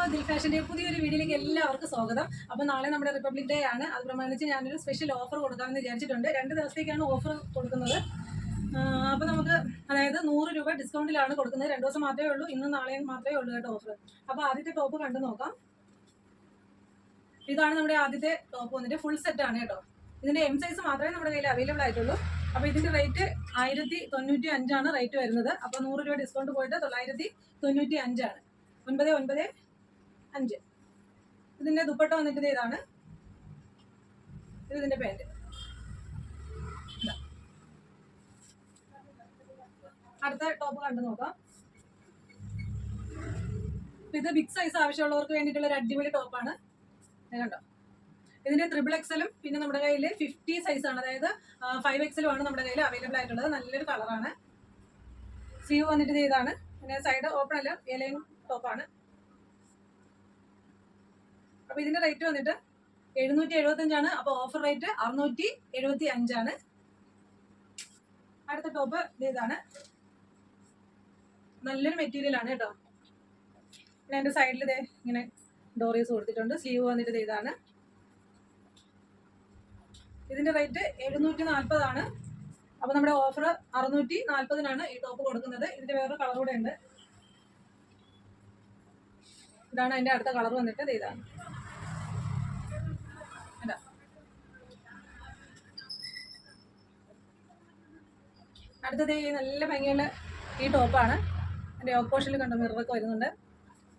ദിൽ ഫാഷൻ്റെ പുതിയൊരു വീഡിയോയിലേക്ക് എല്ലാവർക്കും സ്വാഗതം. അപ്പോൾ നാളെ നമ്മുടെ റിപ്പബ്ലിക് ഡേ ആണ്. അത് പ്രമാണിച്ച് ഞാനൊരു സ്പെഷ്യൽ ഓഫർ കൊടുക്കാമെന്ന് വിചാരിച്ചിട്ടുണ്ട്. 2 ദിവസത്തേക്കാണ് ഓഫർ കൊടുക്കുന്നത്. അപ്പോൾ നമുക്ക് അതായത് 100 രൂപ ഡിസ്കൗണ്ടിലാണ് കൊടുക്കുന്നത്. 2 ദിവസം മാത്രമേ ഉള്ളൂ, ഇന്നും നാളെയും മാത്രമേ ഉള്ളൂ കേട്ടോ ഓഫർ. അപ്പോൾ ആദ്യത്തെ ടോപ്പ് കണ്ടു നോക്കാം. ഇതാണ് നമ്മുടെ ആദ്യത്തെ ടോപ്പ് വന്നിട്ട് ഫുൾ സെറ്റ് ആണ് കേട്ടോ. ഇതിൻ്റെ എം സൈസ് മാത്രമേ നമ്മുടെ കയ്യിൽ അവൈലബിൾ ആയിട്ടുള്ളൂ. അപ്പോൾ ഇതിൻ്റെ റേറ്റ് 1095 ആണ് റേറ്റ് വരുന്നത്. അപ്പോൾ 100 രൂപ ഡിസ്കൗണ്ട് പോയിട്ട് 995 ആണ്. 995. ഇതിൻ്റെ ദുപ്പട്ട വന്നിട്ട് ഇതാണ്. ഇതിൻ്റെ പാൻറ്. അടുത്ത ടോപ്പ് കണ്ടു നോക്കാം. ഇത് ബിഗ് സൈസ് ആവശ്യമുള്ളവർക്ക് വേണ്ടിയിട്ടുള്ള ഒരു അടിപൊളി ടോപ്പാണ്. കണ്ടോ, ഇതിന്റെ XXL പിന്നെ നമ്മുടെ കയ്യിൽ 50 സൈസാണ്, അതായത് 5XL ആണ് നമ്മുടെ കയ്യിൽ അവൈലബിൾ ആയിട്ടുള്ളത്. നല്ലൊരു കളറാണ്. സ്ലീവ് വന്നിട്ട് ഇതാണ്. പിന്നെ സൈഡ് ഓപ്പൺ അല്ല, എലൈൻ ടോപ്പാണ്. അപ്പൊ ഇതിന്റെ റേറ്റ് വന്നിട്ട് 775 ആണ്. അപ്പൊ ഓഫർ റേറ്റ് 675 ആണ്. അടുത്ത ടോപ്പ് ഇതാണ്. നല്ലൊരു മെറ്റീരിയൽ ആണ് കേട്ടോ. പിന്നെ അതിന്റെ സൈഡിൽ ഇതേ ഇങ്ങനെ ഡോറീസ് കൊടുത്തിട്ടുണ്ട്. സ്ലീവ് വന്നിട്ട് ഇതാണ്. ഇതിന്റെ റേറ്റ് 740 ആണ്. അപ്പൊ നമ്മുടെ ഓഫർ 640-നാണ് ഈ ടോപ്പ് കൊടുക്കുന്നത്. ഇതിന്റെ വേറൊരു കളർ കൂടെ ഉണ്ട്. ഇതാണ് അതിന്റെ അടുത്ത കളർ വന്നിട്ട് ഇതാണ്. അടുത്തത് ഈ നല്ല ഭംഗിയുള്ള ഈ ടോപ്പാണ്. അതിന്റെ ഓപ്പോഷനിൽ കണ്ട മിററൊക്കെ വരുന്നുണ്ട്.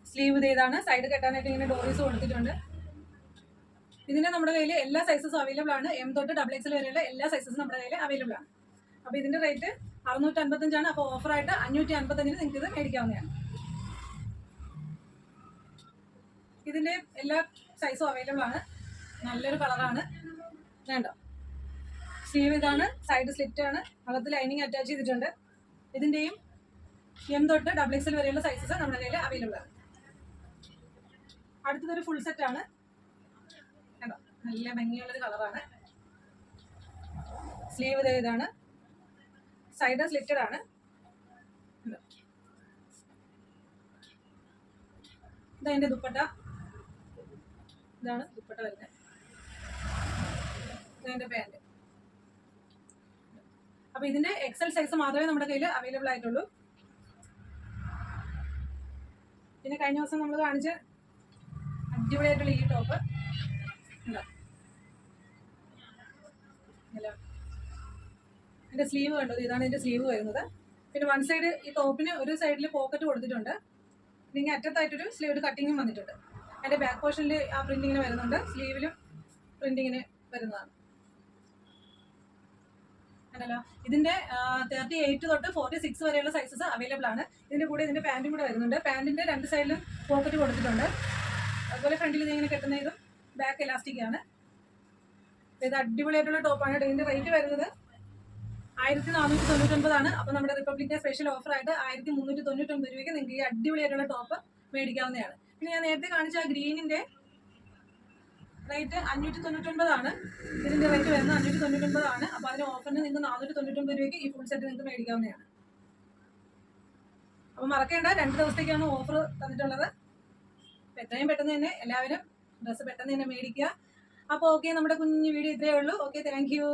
സ്ലീവ് ഇതാണ്. സൈഡ് കെട്ടാനായിട്ട് ഇങ്ങനെ ഡോറീസ് കൊടുത്തിട്ടുണ്ട്. ഇതിന്റെ നമ്മുടെ കയ്യിൽ എല്ലാ സൈസസും അവൈലബിൾ ആണ്. M തൊട്ട് XXL വരെയുള്ള എല്ലാ സൈസസും നമ്മുടെ കയ്യിൽ അവൈലബിൾ ആണ്. അപ്പോൾ ഇതിന്റെ റേറ്റ് 655 ആണ്. അപ്പോൾ ഓഫറായിട്ട് 555-ന് നിങ്ങൾക്ക് ഇത് മേടിക്കാവുന്നതാണ്. ഇതിന്റെ എല്ലാ സൈസും അവൈലബിൾ ആണ്. നല്ലൊരു കളറാണ്. വേണ്ടോ, സ്ലീവ് ഇതാണ്. സൈഡ് സ്ലിറ്റ് ആണ്. അകത്ത് ലൈനിങ് അറ്റാച്ച് ചെയ്തിട്ടുണ്ട്. ഇതിന്റെയും M തൊട്ട് XXL വരെയുള്ള സൈസസ് നമ്മുടെ കയ്യിൽ അവൈലബിൾ ആണ്. അടുത്തതൊരു ഫുൾ സെറ്റ് ആണ്. കണ്ടോ, നല്ല ഭംഗിയുള്ളൊരു കളറാണ്. സ്ലീവ് ഇതാണ്. സൈഡ് സ്ലിറ്റഡ് ആണ്. ഇതതിന്റെ ദുപ്പട്ട. ഇതാണ് ദുപ്പട്ട വരുന്നത്. ഇതിന്റെ പാൻറ്. അപ്പൊ ഇതിന്റെ XL സൈസ് മാത്രമേ നമ്മുടെ കയ്യിൽ അവൈലബിൾ ആയിട്ടുള്ളൂ. പിന്നെ കഴിഞ്ഞ ദിവസം നമ്മൾ കാണിച്ച അടിപൊളിയായിട്ടുള്ള ഈ ടോപ്പ് ഇതിന്റെ സ്ലീവ് കണ്ടത് ഇതാണ്. ഇതിന്റെ സ്ലീവ് വരുന്നത്. പിന്നെ വൺ സൈഡ് ഈ ടോപ്പിന് ഒരു സൈഡിൽ പോക്കറ്റ് കൊടുത്തിട്ടുണ്ട്. ഇങ്ങനെ അറ്റത്തായിട്ടൊരു സ്ലീവ് കട്ടിങ്ങും വന്നിട്ടുണ്ട്. അതിന്റെ ബാക്ക് പോർഷനിൽ ആ പ്രിന്റിങ്ങിന് വരുന്നുണ്ട്. സ്ലീവിലും പ്രിന്റിങ്ങിന് വരുന്നതാണ്. അല്ലല്ലോ, ഇതിന്റെ 38 തൊട്ട് 46 വരെയുള്ള സൈസസ് അവൈലബിൾ ആണ്. ഇതിന്റെ കൂടെ ഇതിന്റെ പാന്റും കൂടെ വരുന്നുണ്ട്. പാന്റിന്റെ 2 സൈഡിലും പോക്കറ്റ് കൊടുത്തിട്ടുണ്ട്. അതുപോലെ ഫ്രണ്ടിൽ ഇതിങ്ങനെ കെട്ടുന്ന ഇതും ബാക്ക് എലാസ്റ്റിക് ആണ്. ഇത് അടിപൊളിയായിട്ടുള്ള ടോപ്പാണ്. ഇതിന്റെ റേറ്റ് വരുന്നത് 1499 ആണ്. അപ്പോൾ നമ്മുടെ റിപ്പബ്ലിക് ഡേ സ്പെഷ്യൽ ഓഫർ ആയിട്ട് 1399 രൂപയ്ക്ക് നിങ്ങൾക്ക് ഈ അടിപൊളിയായിട്ടുള്ള ടോപ്പ് മേടിക്കാവുന്നതാണ്. പിന്നെ ഞാൻ നേരത്തെ കാണിച്ച ആ ഗ്രീനിന്റെ റേറ്റ് 599 ആണ്. ഇതിന്റെ റേറ്റ് വരുന്നത് 599 ആണ്. അപ്പോൾ അതിന് ഓഫറിന് നിങ്ങൾക്ക് 499 രൂപയ്ക്ക് ഈ ഫുൾ സെറ്റ് നിങ്ങൾക്ക് മേടിക്കാവുന്നതാണ്. അപ്പോൾ മറക്കേണ്ട, 2 ദിവസത്തേക്കാണ് ഓഫർ തന്നിട്ടുള്ളത്. എത്രയും പെട്ടെന്ന് തന്നെ എല്ലാവരും ഡ്രസ്സ് പെട്ടെന്ന് തന്നെ മേടിക്കുക. അപ്പോൾ ഓക്കെ, നമ്മുടെ കുഞ്ഞു വീഡിയോ ഇത്രയേ ഉള്ളൂ. Okay, thank you.